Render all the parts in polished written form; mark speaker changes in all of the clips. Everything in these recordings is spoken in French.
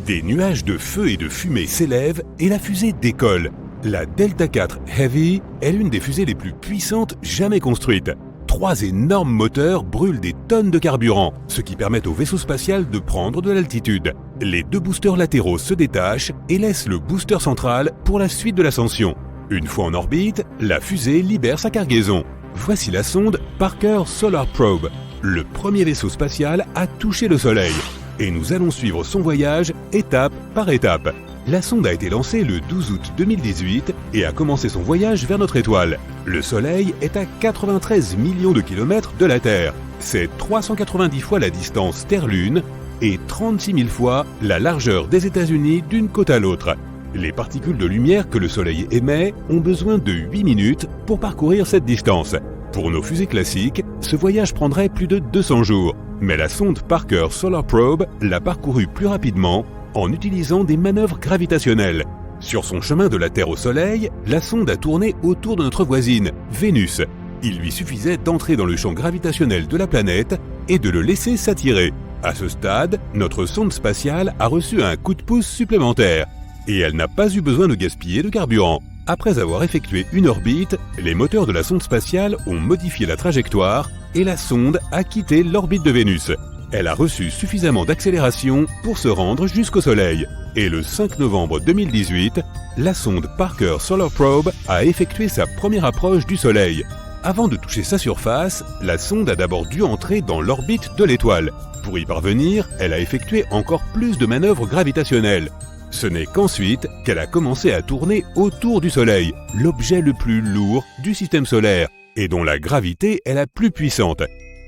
Speaker 1: Des nuages de feu et de fumée s'élèvent et la fusée décolle. La Delta IV Heavy est l'une des fusées les plus puissantes jamais construites. 3 énormes moteurs brûlent des tonnes de carburant, ce qui permet au vaisseau spatial de prendre de l'altitude. Les 2 boosters latéraux se détachent et laissent le booster central pour la suite de l'ascension. Une fois en orbite, la fusée libère sa cargaison. Voici la sonde Parker Solar Probe, le premier vaisseau spatial à toucher le Soleil. Et nous allons suivre son voyage étape par étape. La sonde a été lancée le 12 août 2018 et a commencé son voyage vers notre étoile. Le Soleil est à 93 millions de kilomètres de la Terre. C'est 390 fois la distance Terre-Lune et 36 000 fois la largeur des États-Unis d'une côte à l'autre. Les particules de lumière que le Soleil émet ont besoin de 8 minutes pour parcourir cette distance. Pour nos fusées classiques, ce voyage prendrait plus de 200 jours. Mais la sonde Parker Solar Probe l'a parcouru plus rapidement en utilisant des manœuvres gravitationnelles. Sur son chemin de la Terre au Soleil, la sonde a tourné autour de notre voisine, Vénus. Il lui suffisait d'entrer dans le champ gravitationnel de la planète et de le laisser s'attirer. À ce stade, notre sonde spatiale a reçu un coup de pouce supplémentaire. Et elle n'a pas eu besoin de gaspiller de carburant. Après avoir effectué une orbite, les moteurs de la sonde spatiale ont modifié la trajectoire et la sonde a quitté l'orbite de Vénus. Elle a reçu suffisamment d'accélération pour se rendre jusqu'au Soleil. Et le 5 novembre 2018, la sonde Parker Solar Probe a effectué sa première approche du Soleil. Avant de toucher sa surface, la sonde a d'abord dû entrer dans l'orbite de l'étoile. Pour y parvenir, elle a effectué encore plus de manœuvres gravitationnelles. Ce n'est qu'ensuite qu'elle a commencé à tourner autour du Soleil, l'objet le plus lourd du système solaire, et dont la gravité est la plus puissante.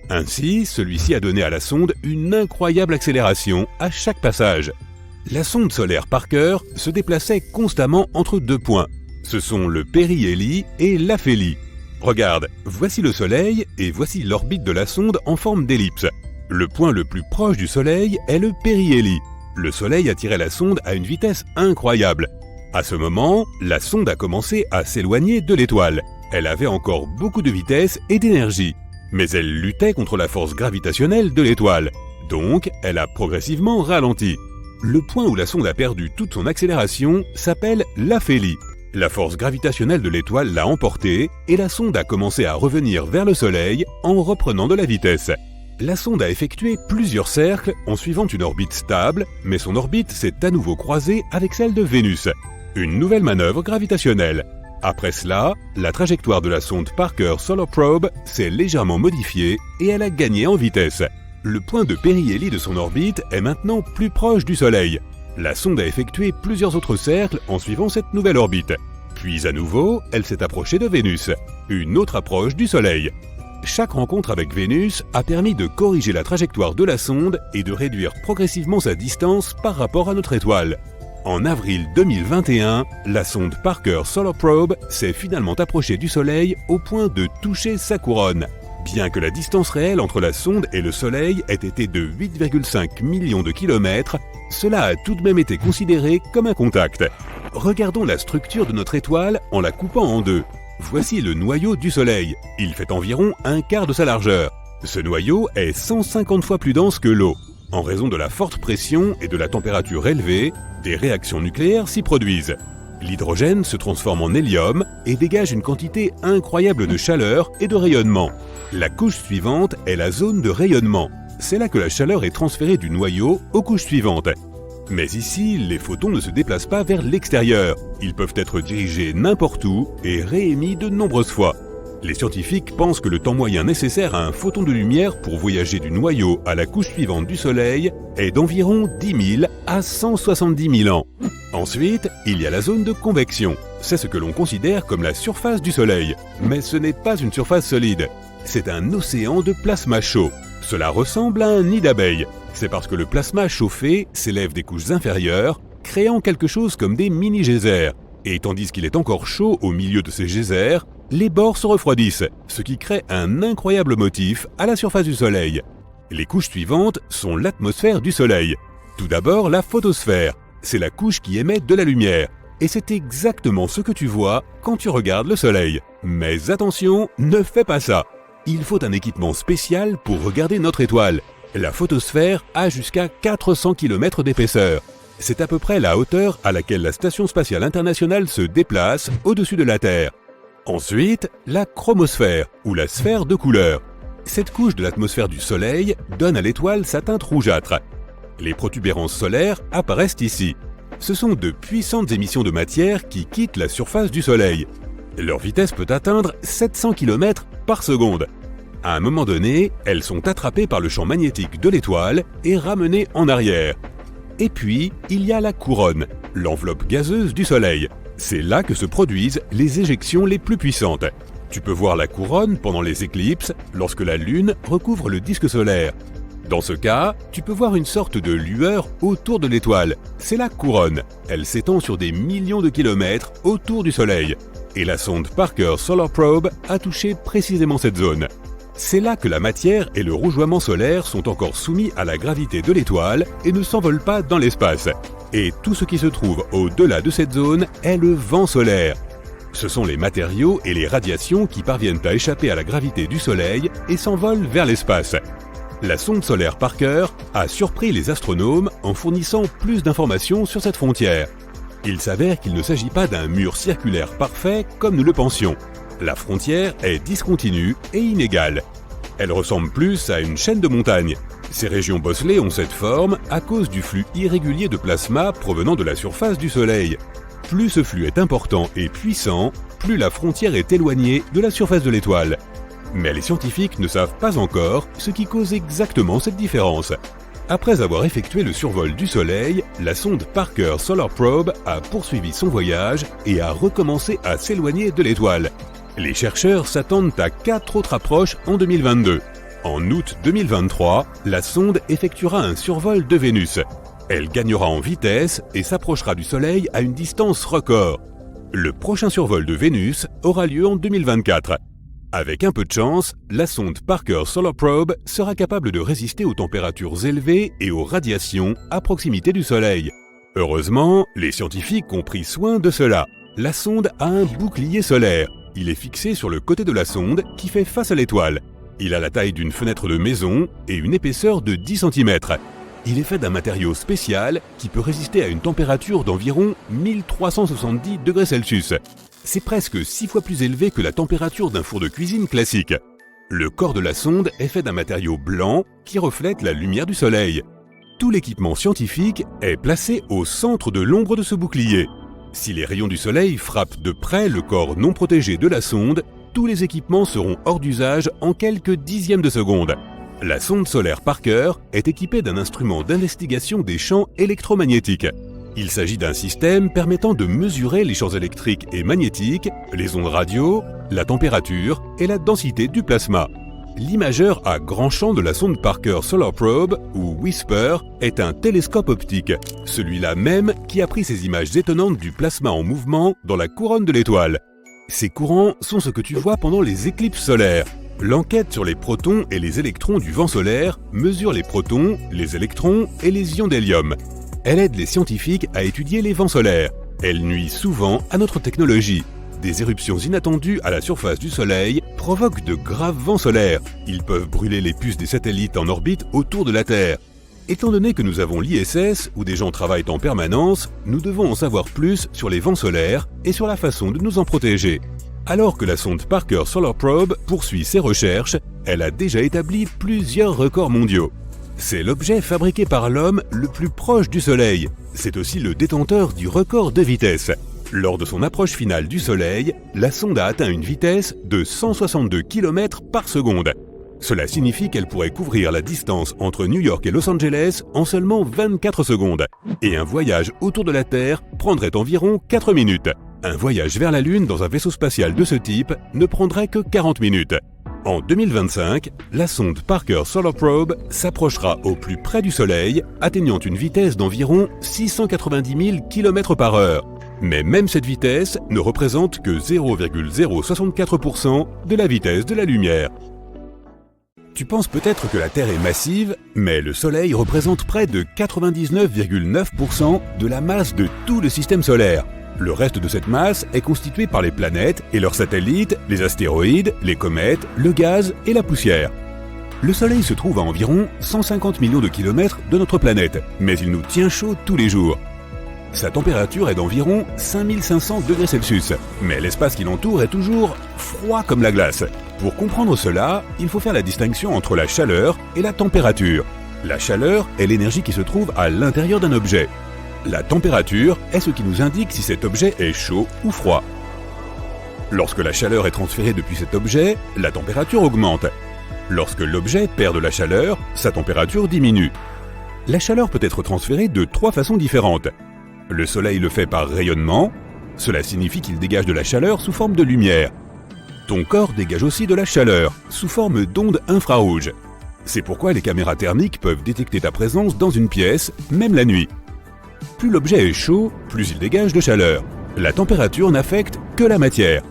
Speaker 1: Ainsi, celui-ci a donné à la sonde une incroyable accélération à chaque passage. La sonde solaire Parker se déplaçait constamment entre 2 points. Ce sont le périhélie et l'aphélie. Regarde, voici le Soleil et voici l'orbite de la sonde en forme d'ellipse. Le point le plus proche du Soleil est le périhélie. Le Soleil attirait la sonde à une vitesse incroyable. À ce moment, la sonde a commencé à s'éloigner de l'étoile. Elle avait encore beaucoup de vitesse et d'énergie, mais elle luttait contre la force gravitationnelle de l'étoile. Donc, elle a progressivement ralenti. Le point où la sonde a perdu toute son accélération s'appelle l'aphélie. La force gravitationnelle de l'étoile l'a emportée et la sonde a commencé à revenir vers le Soleil en reprenant de la vitesse. La sonde a effectué plusieurs cercles en suivant une orbite stable, mais son orbite s'est à nouveau croisée avec celle de Vénus. Une nouvelle manœuvre gravitationnelle. Après cela, la trajectoire de la sonde Parker Solar Probe s'est légèrement modifiée et elle a gagné en vitesse. Le point de périhélie de son orbite est maintenant plus proche du Soleil. La sonde a effectué plusieurs autres cercles en suivant cette nouvelle orbite. Puis à nouveau, elle s'est approchée de Vénus, une autre approche du Soleil. Chaque rencontre avec Vénus a permis de corriger la trajectoire de la sonde et de réduire progressivement sa distance par rapport à notre étoile. En avril 2021, la sonde Parker Solar Probe s'est finalement approchée du Soleil au point de toucher sa couronne. Bien que la distance réelle entre la sonde et le Soleil ait été de 8,5 millions de kilomètres, cela a tout de même été considéré comme un contact. Regardons la structure de notre étoile en la coupant en deux. Voici le noyau du Soleil. Il fait environ un quart de sa largeur. Ce noyau est 150 fois plus dense que l'eau. En raison de la forte pression et de la température élevée, des réactions nucléaires s'y produisent. L'hydrogène se transforme en hélium et dégage une quantité incroyable de chaleur et de rayonnement. La couche suivante est la zone de rayonnement. C'est là que la chaleur est transférée du noyau aux couches suivantes. Mais ici, les photons ne se déplacent pas vers l'extérieur. Ils peuvent être dirigés n'importe où et réémis de nombreuses fois. Les scientifiques pensent que le temps moyen nécessaire à un photon de lumière pour voyager du noyau à la couche suivante du Soleil est d'environ 10 000 à 170 000 ans. Ensuite, il y a la zone de convection. C'est ce que l'on considère comme la surface du Soleil. Mais ce n'est pas une surface solide. C'est un océan de plasma chaud. Cela ressemble à un nid d'abeilles. C'est parce que le plasma chauffé s'élève des couches inférieures, créant quelque chose comme des mini-geysers. Et tandis qu'il est encore chaud au milieu de ces geysers, les bords se refroidissent, ce qui crée un incroyable motif à la surface du Soleil. Les couches suivantes sont l'atmosphère du Soleil. Tout d'abord, la photosphère. C'est la couche qui émet de la lumière. Et c'est exactement ce que tu vois quand tu regardes le Soleil. Mais attention, ne fais pas ça. Il faut un équipement spécial pour regarder notre étoile. La photosphère a jusqu'à 400 km d'épaisseur. C'est à peu près la hauteur à laquelle la Station spatiale internationale se déplace au-dessus de la Terre. Ensuite, la chromosphère, ou la sphère de couleur. Cette couche de l'atmosphère du Soleil donne à l'étoile sa teinte rougeâtre. Les protubérances solaires apparaissent ici. Ce sont de puissantes émissions de matière qui quittent la surface du Soleil. Leur vitesse peut atteindre 700 km par seconde. À un moment donné, elles sont attrapées par le champ magnétique de l'étoile et ramenées en arrière. Et puis, il y a la couronne, l'enveloppe gazeuse du Soleil. C'est là que se produisent les éjections les plus puissantes. Tu peux voir la couronne pendant les éclipses, lorsque la Lune recouvre le disque solaire. Dans ce cas, tu peux voir une sorte de lueur autour de l'étoile. C'est la couronne. Elle s'étend sur des millions de kilomètres autour du Soleil. Et la sonde Parker Solar Probe a touché précisément cette zone. C'est là que la matière et le rougeoiement solaire sont encore soumis à la gravité de l'étoile et ne s'envolent pas dans l'espace. Et tout ce qui se trouve au-delà de cette zone est le vent solaire. Ce sont les matériaux et les radiations qui parviennent à échapper à la gravité du Soleil et s'envolent vers l'espace. La sonde solaire Parker a surpris les astronomes en fournissant plus d'informations sur cette frontière. Il s'avère qu'il ne s'agit pas d'un mur circulaire parfait comme nous le pensions. La frontière est discontinue et inégale. Elle ressemble plus à une chaîne de montagnes. Ces régions bosselées ont cette forme à cause du flux irrégulier de plasma provenant de la surface du Soleil. Plus ce flux est important et puissant, plus la frontière est éloignée de la surface de l'étoile. Mais les scientifiques ne savent pas encore ce qui cause exactement cette différence. Après avoir effectué le survol du Soleil, la sonde Parker Solar Probe a poursuivi son voyage et a recommencé à s'éloigner de l'étoile. Les chercheurs s'attendent à 4 autres approches en 2022. En août 2023, la sonde effectuera un survol de Vénus. Elle gagnera en vitesse et s'approchera du Soleil à une distance record. Le prochain survol de Vénus aura lieu en 2024. Avec un peu de chance, la sonde Parker Solar Probe sera capable de résister aux températures élevées et aux radiations à proximité du Soleil. Heureusement, les scientifiques ont pris soin de cela. La sonde a un bouclier solaire. Il est fixé sur le côté de la sonde qui fait face à l'étoile. Il a la taille d'une fenêtre de maison et une épaisseur de 10 cm. Il est fait d'un matériau spécial qui peut résister à une température d'environ 1370 degrés Celsius. C'est presque 6 fois plus élevé que la température d'un four de cuisine classique. Le corps de la sonde est fait d'un matériau blanc qui reflète la lumière du Soleil. Tout l'équipement scientifique est placé au centre de l'ombre de ce bouclier. Si les rayons du Soleil frappent de près le corps non protégé de la sonde, tous les équipements seront hors d'usage en quelques dixièmes de seconde. La sonde solaire Parker est équipée d'un instrument d'investigation des champs électromagnétiques. Il s'agit d'un système permettant de mesurer les champs électriques et magnétiques, les ondes radio, la température et la densité du plasma. L'imageur à grand champ de la sonde Parker Solar Probe, ou WISPER, est un télescope optique, celui-là même qui a pris ces images étonnantes du plasma en mouvement dans la couronne de l'étoile. Ces courants sont ce que tu vois pendant les éclipses solaires. L'enquête sur les protons et les électrons du vent solaire mesure les protons, les électrons et les ions d'hélium. Elle aide les scientifiques à étudier les vents solaires. Elle nuit souvent à notre technologie. Des éruptions inattendues à la surface du Soleil provoquent de graves vents solaires. Ils peuvent brûler les puces des satellites en orbite autour de la Terre. Étant donné que nous avons l'ISS, où des gens travaillent en permanence, nous devons en savoir plus sur les vents solaires et sur la façon de nous en protéger. Alors que la sonde Parker Solar Probe poursuit ses recherches, elle a déjà établi plusieurs records mondiaux. C'est l'objet fabriqué par l'homme le plus proche du Soleil. C'est aussi le détenteur du record de vitesse. Lors de son approche finale du Soleil, la sonde a atteint une vitesse de 162 km par seconde. Cela signifie qu'elle pourrait couvrir la distance entre New York et Los Angeles en seulement 24 secondes. Et un voyage autour de la Terre prendrait environ 4 minutes. Un voyage vers la Lune dans un vaisseau spatial de ce type ne prendrait que 40 minutes. En 2025, la sonde Parker Solar Probe s'approchera au plus près du Soleil, atteignant une vitesse d'environ 690 000 km/h. Mais même cette vitesse ne représente que 0,064% de la vitesse de la lumière. Tu penses peut-être que la Terre est massive, mais le Soleil représente près de 99,9% de la masse de tout le système solaire. Le reste de cette masse est constitué par les planètes et leurs satellites, les astéroïdes, les comètes, le gaz et la poussière. Le Soleil se trouve à environ 150 millions de kilomètres de notre planète, mais il nous tient chaud tous les jours. Sa température est d'environ 5500 degrés Celsius, mais l'espace qui l'entoure est toujours froid comme la glace. Pour comprendre cela, il faut faire la distinction entre la chaleur et la température. La chaleur est l'énergie qui se trouve à l'intérieur d'un objet. La température est ce qui nous indique si cet objet est chaud ou froid. Lorsque la chaleur est transférée depuis cet objet, la température augmente. Lorsque l'objet perd de la chaleur, sa température diminue. La chaleur peut être transférée de 3 façons différentes. Le soleil le fait par rayonnement, cela signifie qu'il dégage de la chaleur sous forme de lumière. Ton corps dégage aussi de la chaleur, sous forme d'ondes infrarouges. C'est pourquoi les caméras thermiques peuvent détecter ta présence dans une pièce, même la nuit. Plus l'objet est chaud, plus il dégage de chaleur. La température n'affecte que la matière.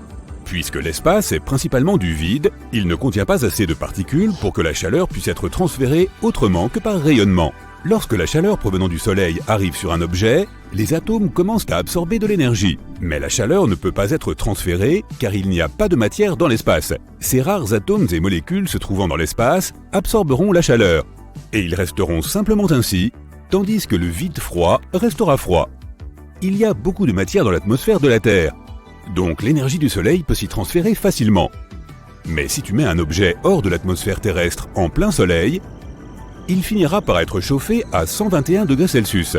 Speaker 1: Puisque l'espace est principalement du vide, il ne contient pas assez de particules pour que la chaleur puisse être transférée autrement que par rayonnement. Lorsque la chaleur provenant du soleil arrive sur un objet, les atomes commencent à absorber de l'énergie. Mais la chaleur ne peut pas être transférée car il n'y a pas de matière dans l'espace. Ces rares atomes et molécules se trouvant dans l'espace absorberont la chaleur. Et ils resteront simplement ainsi, tandis que le vide froid restera froid. Il y a beaucoup de matière dans l'atmosphère de la Terre. Donc l'énergie du soleil peut s'y transférer facilement. Mais si tu mets un objet hors de l'atmosphère terrestre en plein soleil, il finira par être chauffé à 121 degrés Celsius,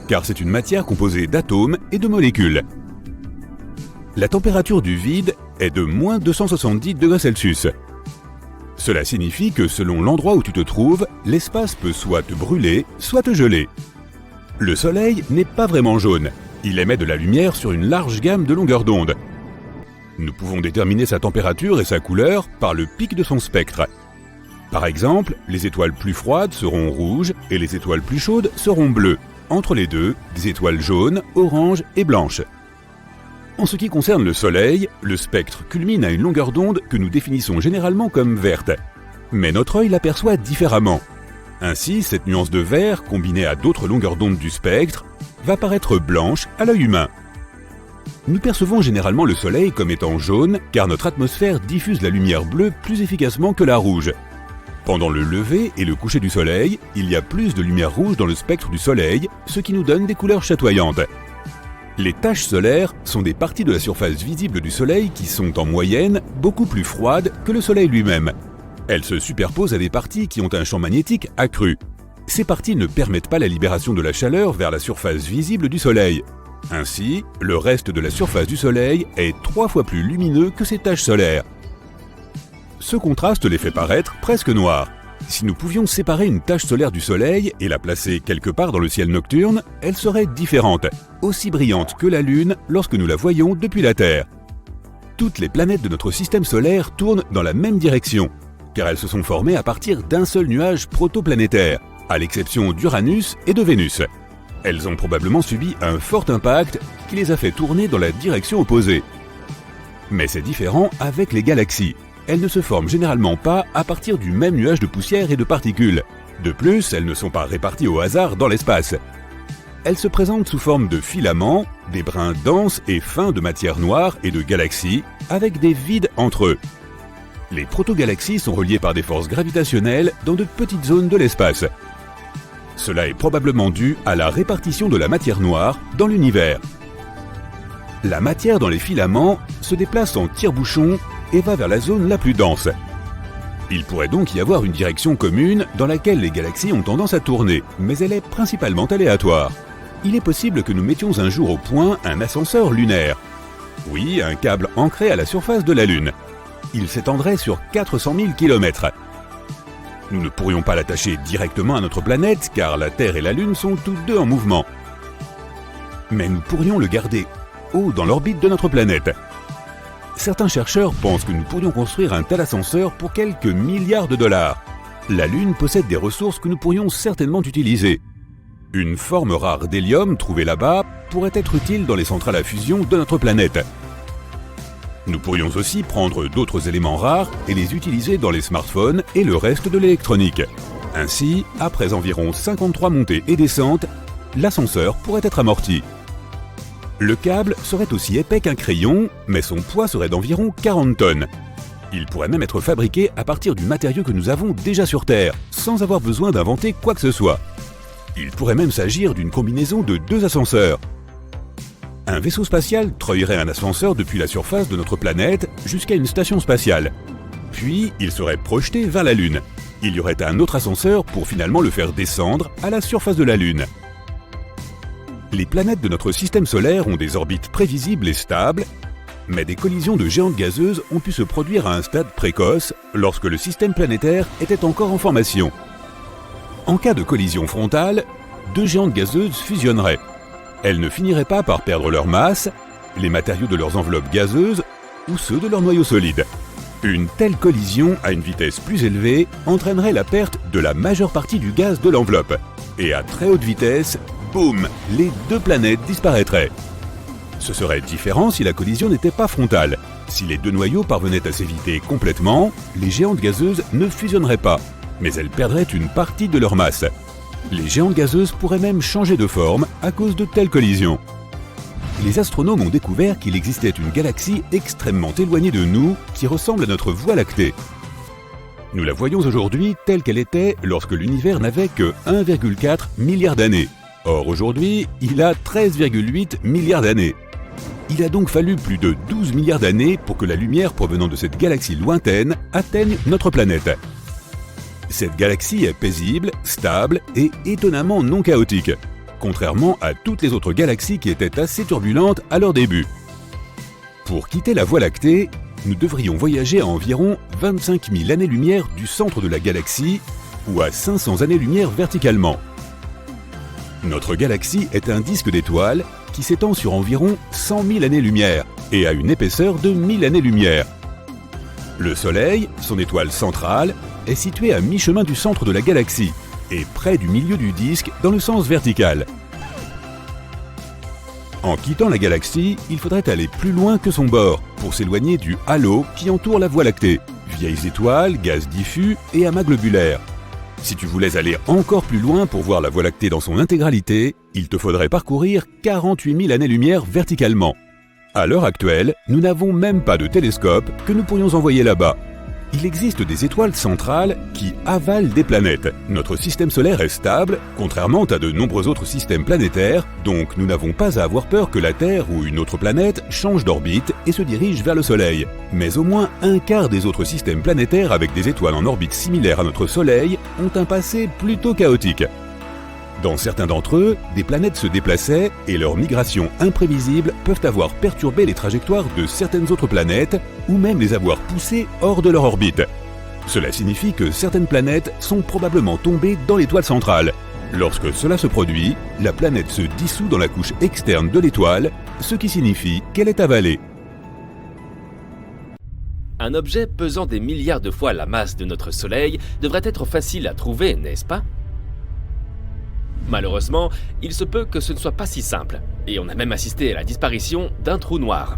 Speaker 1: car c'est une matière composée d'atomes et de molécules. La température du vide est de moins 270 degrés Celsius. Cela signifie que selon l'endroit où tu te trouves, l'espace peut soit te brûler, soit te geler. Le soleil n'est pas vraiment jaune. Il émet de la lumière sur une large gamme de longueurs d'onde. Nous pouvons déterminer sa température et sa couleur par le pic de son spectre. Par exemple, les étoiles plus froides seront rouges et les étoiles plus chaudes seront bleues. Entre les deux, des étoiles jaunes, oranges et blanches. En ce qui concerne le Soleil, le spectre culmine à une longueur d'onde que nous définissons généralement comme verte. Mais notre œil l'aperçoit différemment. Ainsi, cette nuance de vert, combinée à d'autres longueurs d'onde du spectre, va paraître blanche à l'œil humain. Nous percevons généralement le Soleil comme étant jaune car notre atmosphère diffuse la lumière bleue plus efficacement que la rouge. Pendant le lever et le coucher du Soleil, il y a plus de lumière rouge dans le spectre du Soleil, ce qui nous donne des couleurs chatoyantes. Les taches solaires sont des parties de la surface visible du Soleil qui sont en moyenne beaucoup plus froides que le Soleil lui-même. Elles se superposent à des parties qui ont un champ magnétique accru. Ces parties ne permettent pas la libération de la chaleur vers la surface visible du Soleil. Ainsi, le reste de la surface du Soleil est 3 fois plus lumineux que ces taches solaires. Ce contraste les fait paraître presque noirs. Si nous pouvions séparer une tache solaire du Soleil et la placer quelque part dans le ciel nocturne, elle serait différente, aussi brillante que la Lune lorsque nous la voyons depuis la Terre. Toutes les planètes de notre système solaire tournent dans la même direction, car elles se sont formées à partir d'un seul nuage protoplanétaire, à l'exception d'Uranus et de Vénus. Elles ont probablement subi un fort impact qui les a fait tourner dans la direction opposée. Mais c'est différent avec les galaxies. Elles ne se forment généralement pas à partir du même nuage de poussière et de particules. De plus, elles ne sont pas réparties au hasard dans l'espace. Elles se présentent sous forme de filaments, des brins denses et fins de matière noire et de galaxies, avec des vides entre eux. Les protogalaxies sont reliées par des forces gravitationnelles dans de petites zones de l'espace. Cela est probablement dû à la répartition de la matière noire dans l'univers. La matière dans les filaments se déplace en tire-bouchon et va vers la zone la plus dense. Il pourrait donc y avoir une direction commune dans laquelle les galaxies ont tendance à tourner, mais elle est principalement aléatoire. Il est possible que nous mettions un jour au point un ascenseur lunaire. Oui, un câble ancré à la surface de la Lune. Il s'étendrait sur 400 000 km. Nous ne pourrions pas l'attacher directement à notre planète car la Terre et la Lune sont toutes deux en mouvement. Mais nous pourrions le garder haut dans l'orbite de notre planète. Certains chercheurs pensent que nous pourrions construire un tel ascenseur pour quelques milliards de dollars. La Lune possède des ressources que nous pourrions certainement utiliser. Une forme rare d'hélium trouvée là-bas pourrait être utile dans les centrales à fusion de notre planète. Nous pourrions aussi prendre d'autres éléments rares et les utiliser dans les smartphones et le reste de l'électronique. Ainsi, après environ 53 montées et descentes, l'ascenseur pourrait être amorti. Le câble serait aussi épais qu'un crayon, mais son poids serait d'environ 40 tonnes. Il pourrait même être fabriqué à partir du matériau que nous avons déjà sur Terre, sans avoir besoin d'inventer quoi que ce soit. Il pourrait même s'agir d'une combinaison de 2 ascenseurs. Un vaisseau spatial treuillerait un ascenseur depuis la surface de notre planète jusqu'à une station spatiale. Puis, il serait projeté vers la Lune. Il y aurait un autre ascenseur pour finalement le faire descendre à la surface de la Lune. Les planètes de notre système solaire ont des orbites prévisibles et stables, mais des collisions de géantes gazeuses ont pu se produire à un stade précoce lorsque le système planétaire était encore en formation. En cas de collision frontale, deux géantes gazeuses fusionneraient. Elles ne finiraient pas par perdre leur masse, les matériaux de leurs enveloppes gazeuses ou ceux de leur noyau solide. Une telle collision à une vitesse plus élevée entraînerait la perte de la majeure partie du gaz de l'enveloppe. Et à très haute vitesse, boum, les deux planètes disparaîtraient. Ce serait différent si la collision n'était pas frontale. Si les deux noyaux parvenaient à s'éviter complètement, les géantes gazeuses ne fusionneraient pas, mais elles perdraient une partie de leur masse. Les géantes gazeuses pourraient même changer de forme à cause de telles collisions. Les astronomes ont découvert qu'il existait une galaxie extrêmement éloignée de nous qui ressemble à notre Voie lactée. Nous la voyons aujourd'hui telle qu'elle était lorsque l'univers n'avait que 1,4 milliard d'années. Or aujourd'hui, il a 13,8 milliards d'années. Il a donc fallu plus de 12 milliards d'années pour que la lumière provenant de cette galaxie lointaine atteigne notre planète. Cette galaxie est paisible, stable et étonnamment non chaotique, contrairement à toutes les autres galaxies qui étaient assez turbulentes à leur début. Pour quitter la Voie lactée, nous devrions voyager à environ 25 000 années-lumière du centre de la galaxie ou à 500 années-lumière verticalement. Notre galaxie est un disque d'étoiles qui s'étend sur environ 100 000 années-lumière et a une épaisseur de 1000 années-lumière. Le Soleil, son étoile centrale, est situé à mi-chemin du centre de la galaxie et près du milieu du disque dans le sens vertical. En quittant la galaxie, il faudrait aller plus loin que son bord pour s'éloigner du halo qui entoure la Voie lactée, vieilles étoiles, gaz diffus et amas globulaires. Si tu voulais aller encore plus loin pour voir la Voie lactée dans son intégralité, il te faudrait parcourir 48 000 années-lumière verticalement. À l'heure actuelle, nous n'avons même pas de télescope que nous pourrions envoyer là-bas. Il existe des étoiles centrales qui avalent des planètes. Notre système solaire est stable, contrairement à de nombreux autres systèmes planétaires, donc nous n'avons pas à avoir peur que la Terre ou une autre planète change d'orbite et se dirige vers le Soleil. Mais au moins un quart des autres systèmes planétaires avec des étoiles en orbite similaire à notre Soleil ont un passé plutôt chaotique. Dans certains d'entre eux, des planètes se déplaçaient et leurs migrations imprévisibles peuvent avoir perturbé les trajectoires de certaines autres planètes ou même les avoir poussées hors de leur orbite. Cela signifie que certaines planètes sont probablement tombées dans l'étoile centrale. Lorsque cela se produit, la planète se dissout dans la couche externe de l'étoile, ce qui signifie qu'elle est avalée.
Speaker 2: Un objet pesant des milliards de fois la masse de notre Soleil devrait être facile à trouver, n'est-ce pas ? Malheureusement, il se peut que ce ne soit pas si simple, et on a même assisté à la disparition d'un trou noir.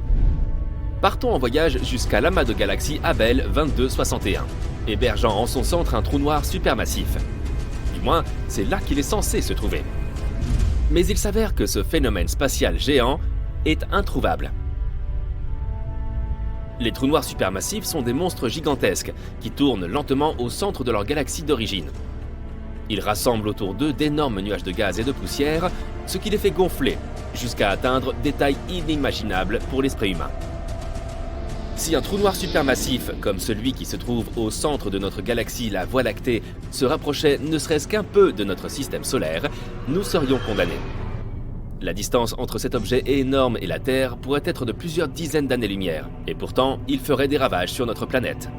Speaker 2: Partons en voyage jusqu'à l'amas de galaxies Abell 2261, hébergeant en son centre un trou noir supermassif. Du moins, c'est là qu'il est censé se trouver. Mais il s'avère que ce phénomène spatial géant est introuvable. Les trous noirs supermassifs sont des monstres gigantesques qui tournent lentement au centre de leur galaxie d'origine. Ils rassemblent autour d'eux d'énormes nuages de gaz et de poussière, ce qui les fait gonfler, jusqu'à atteindre des tailles inimaginables pour l'esprit humain. Si un trou noir supermassif, comme celui qui se trouve au centre de notre galaxie, la Voie lactée, se rapprochait ne serait-ce qu'un peu de notre système solaire, nous serions condamnés. La distance entre cet objet énorme et la Terre pourrait être de plusieurs dizaines d'années-lumière, et pourtant, il ferait des ravages sur notre planète.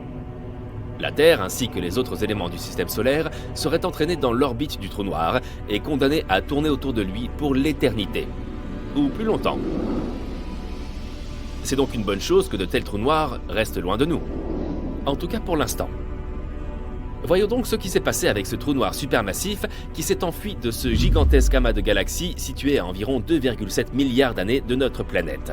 Speaker 2: La Terre, ainsi que les autres éléments du système solaire, seraient entraînés dans l'orbite du trou noir et condamnés à tourner autour de lui pour l'éternité. Ou plus longtemps. C'est donc une bonne chose que de tels trous noirs restent loin de nous. En tout cas pour l'instant. Voyons donc ce qui s'est passé avec ce trou noir supermassif qui s'est enfui de ce gigantesque amas de galaxies situé à environ 2,7 milliards d'années de notre planète.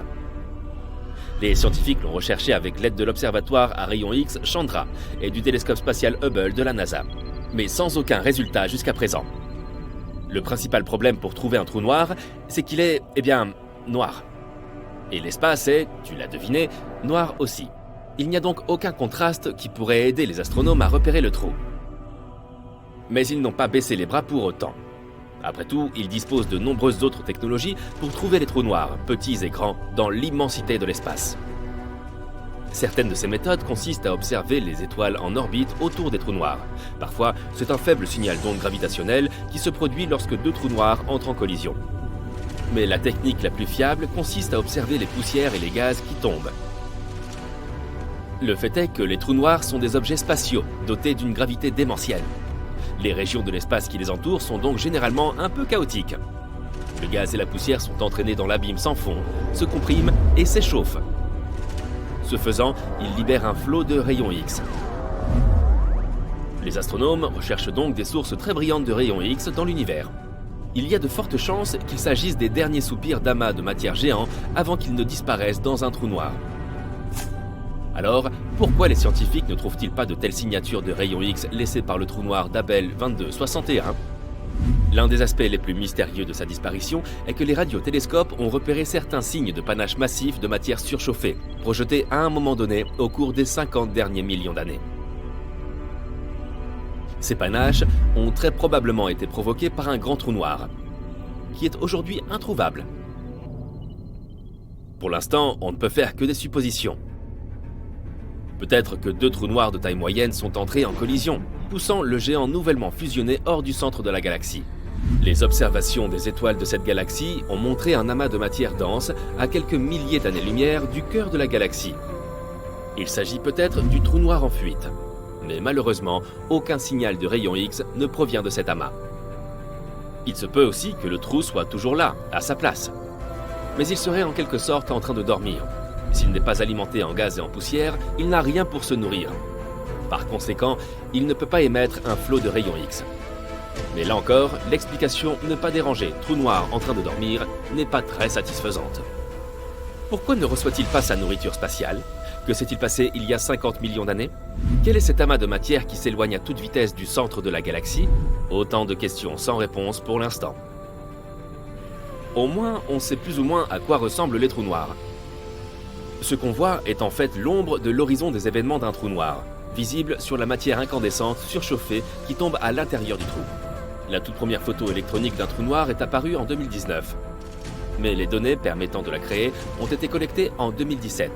Speaker 2: Les scientifiques l'ont recherché avec l'aide de l'observatoire à rayons X Chandra et du télescope spatial Hubble de la NASA, mais sans aucun résultat jusqu'à présent. Le principal problème pour trouver un trou noir, c'est qu'il est, noir. Et l'espace est, tu l'as deviné, noir aussi. Il n'y a donc aucun contraste qui pourrait aider les astronomes à repérer le trou. Mais ils n'ont pas baissé les bras pour autant. Après tout, ils disposent de nombreuses autres technologies pour trouver les trous noirs, petits et grands, dans l'immensité de l'espace. Certaines de ces méthodes consistent à observer les étoiles en orbite autour des trous noirs. Parfois, c'est un faible signal d'onde gravitationnelle qui se produit lorsque deux trous noirs entrent en collision. Mais la technique la plus fiable consiste à observer les poussières et les gaz qui tombent. Le fait est que les trous noirs sont des objets spatiaux, dotés d'une gravité démentielle. Les régions de l'espace qui les entourent sont donc généralement un peu chaotiques. Le gaz et la poussière sont entraînés dans l'abîme sans fond, se compriment et s'échauffent. Ce faisant, ils libèrent un flot de rayons X. Les astronomes recherchent donc des sources très brillantes de rayons X dans l'univers. Il y a de fortes chances qu'il s'agisse des derniers soupirs d'amas de matière géants avant qu'ils ne disparaissent dans un trou noir. Alors, pourquoi les scientifiques ne trouvent-ils pas de telles signatures de rayons X laissées par le trou noir d'Abel 2261 ? L'un des aspects les plus mystérieux de sa disparition est que les radiotélescopes ont repéré certains signes de panache massif de matière surchauffée, projetés à un moment donné au cours des 50 derniers millions d'années. Ces panaches ont très probablement été provoqués par un grand trou noir, qui est aujourd'hui introuvable. Pour l'instant, on ne peut faire que des suppositions. Peut-être que deux trous noirs de taille moyenne sont entrés en collision, poussant le géant nouvellement fusionné hors du centre de la galaxie. Les observations des étoiles de cette galaxie ont montré un amas de matière dense à quelques milliers d'années-lumière du cœur de la galaxie. Il s'agit peut-être du trou noir en fuite. Mais malheureusement, aucun signal de rayon X ne provient de cet amas. Il se peut aussi que le trou soit toujours là, à sa place. Mais il serait en quelque sorte en train de dormir. S'il n'est pas alimenté en gaz et en poussière, il n'a rien pour se nourrir. Par conséquent, il ne peut pas émettre un flot de rayons X. Mais là encore, l'explication « ne pas déranger, trou noir en train de dormir » n'est pas très satisfaisante. Pourquoi ne reçoit-il pas sa nourriture spatiale ? Que s'est-il passé il y a 50 millions d'années ? Quel est cet amas de matière qui s'éloigne à toute vitesse du centre de la galaxie ? Autant de questions sans réponse pour l'instant. Au moins, on sait plus ou moins à quoi ressemblent les trous noirs. Ce qu'on voit est en fait l'ombre de l'horizon des événements d'un trou noir, visible sur la matière incandescente surchauffée qui tombe à l'intérieur du trou. La toute première photo électronique d'un trou noir est apparue en 2019. Mais les données permettant de la créer ont été collectées en 2017.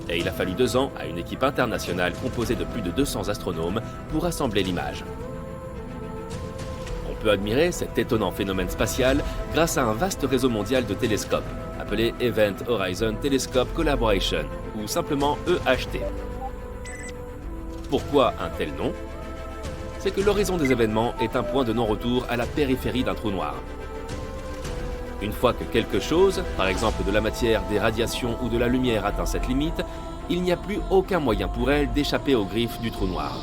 Speaker 2: Et il a fallu 2 ans à une équipe internationale composée de plus de 200 astronomes pour assembler l'image. On peut admirer cet étonnant phénomène spatial grâce à un vaste réseau mondial de télescopes, appelé Event Horizon Telescope Collaboration, ou simplement EHT. Pourquoi un tel nom ? C'est que l'horizon des événements est un point de non-retour à la périphérie d'un trou noir. Une fois que quelque chose, par exemple de la matière, des radiations ou de la lumière atteint cette limite, il n'y a plus aucun moyen pour elle d'échapper aux griffes du trou noir.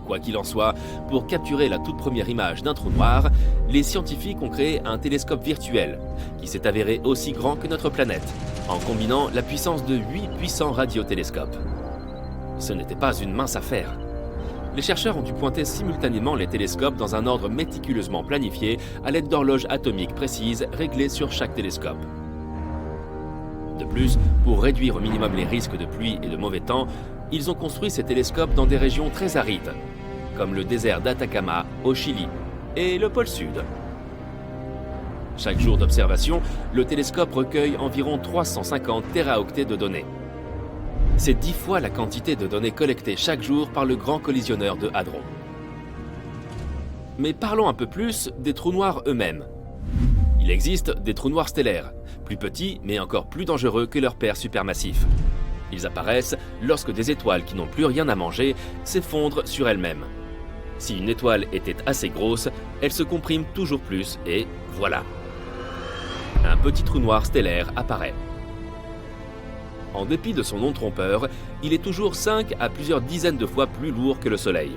Speaker 2: Quoi qu'il en soit, pour capturer la toute première image d'un trou noir, les scientifiques ont créé un télescope virtuel, qui s'est avéré aussi grand que notre planète, en combinant la puissance de 8 puissants radiotélescopes. Ce n'était pas une mince affaire. Les chercheurs ont dû pointer simultanément les télescopes dans un ordre méticuleusement planifié à l'aide d'horloges atomiques précises réglées sur chaque télescope. De plus, pour réduire au minimum les risques de pluie et de mauvais temps, ils ont construit ces télescopes dans des régions très arides, comme le désert d'Atacama au Chili et le pôle Sud. Chaque jour d'observation, le télescope recueille environ 350 téraoctets de données. C'est 10 fois la quantité de données collectées chaque jour par le Grand Collisionneur de Hadron. Mais parlons un peu plus des trous noirs eux-mêmes. Il existe des trous noirs stellaires, plus petits mais encore plus dangereux que leurs pairs supermassifs. Ils apparaissent lorsque des étoiles qui n'ont plus rien à manger s'effondrent sur elles-mêmes. Si une étoile était assez grosse, elle se comprime toujours plus et voilà. Un petit trou noir stellaire apparaît. En dépit de son nom trompeur, il est toujours 5 à plusieurs dizaines de fois plus lourd que le Soleil.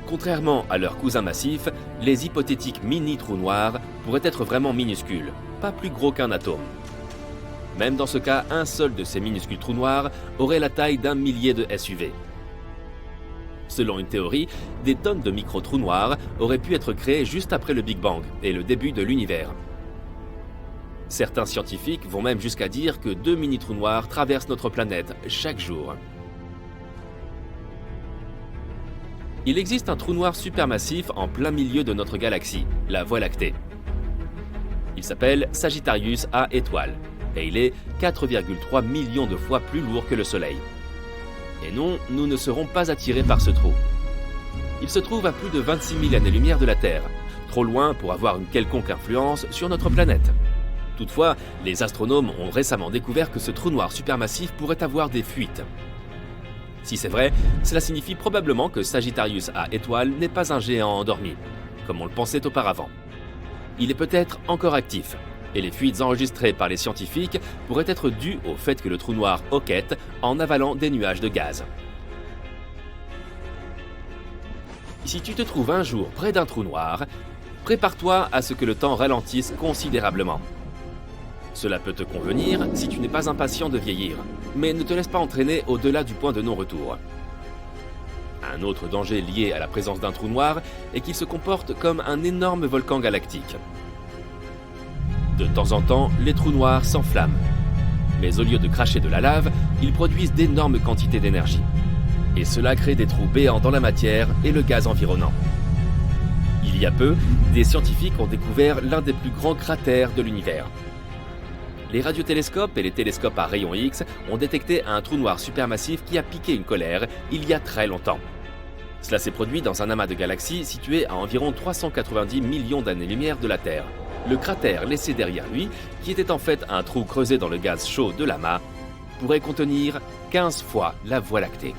Speaker 2: Contrairement à leurs cousins massifs, les hypothétiques mini-trous noirs pourraient être vraiment minuscules, pas plus gros qu'un atome. Même dans ce cas, un seul de ces minuscules trous noirs aurait la taille d'un millier de SUV. Selon une théorie, des tonnes de micro-trous noirs auraient pu être créés juste après le Big Bang et le début de l'univers. Certains scientifiques vont même jusqu'à dire que 2 mini-trous noirs traversent notre planète chaque jour. Il existe un trou noir supermassif en plein milieu de notre galaxie, la Voie lactée. Il s'appelle Sagittarius A étoile, et il est 4,3 millions de fois plus lourd que le Soleil. Et non, nous ne serons pas attirés par ce trou. Il se trouve à plus de 26 000 années-lumière de la Terre, trop loin pour avoir une quelconque influence sur notre planète. Toutefois, les astronomes ont récemment découvert que ce trou noir supermassif pourrait avoir des fuites. Si c'est vrai, cela signifie probablement que Sagittarius A étoile n'est pas un géant endormi, comme on le pensait auparavant. Il est peut-être encore actif, et les fuites enregistrées par les scientifiques pourraient être dues au fait que le trou noir hoquette en avalant des nuages de gaz. Si tu te trouves un jour près d'un trou noir, prépare-toi à ce que le temps ralentisse considérablement. Cela peut te convenir si tu n'es pas impatient de vieillir, mais ne te laisse pas entraîner au-delà du point de non-retour. Un autre danger lié à la présence d'un trou noir est qu'il se comporte comme un énorme volcan galactique. De temps en temps, les trous noirs s'enflamment. Mais au lieu de cracher de la lave, ils produisent d'énormes quantités d'énergie. Et cela crée des trous béants dans la matière et le gaz environnant. Il y a peu, des scientifiques ont découvert l'un des plus grands cratères de l'univers. Les radiotélescopes et les télescopes à rayons X ont détecté un trou noir supermassif qui a piqué une colère il y a très longtemps. Cela s'est produit dans un amas de galaxies situé à environ 390 millions d'années-lumière de la Terre. Le cratère laissé derrière lui, qui était en fait un trou creusé dans le gaz chaud de l'amas, pourrait contenir 15 fois la Voie lactée.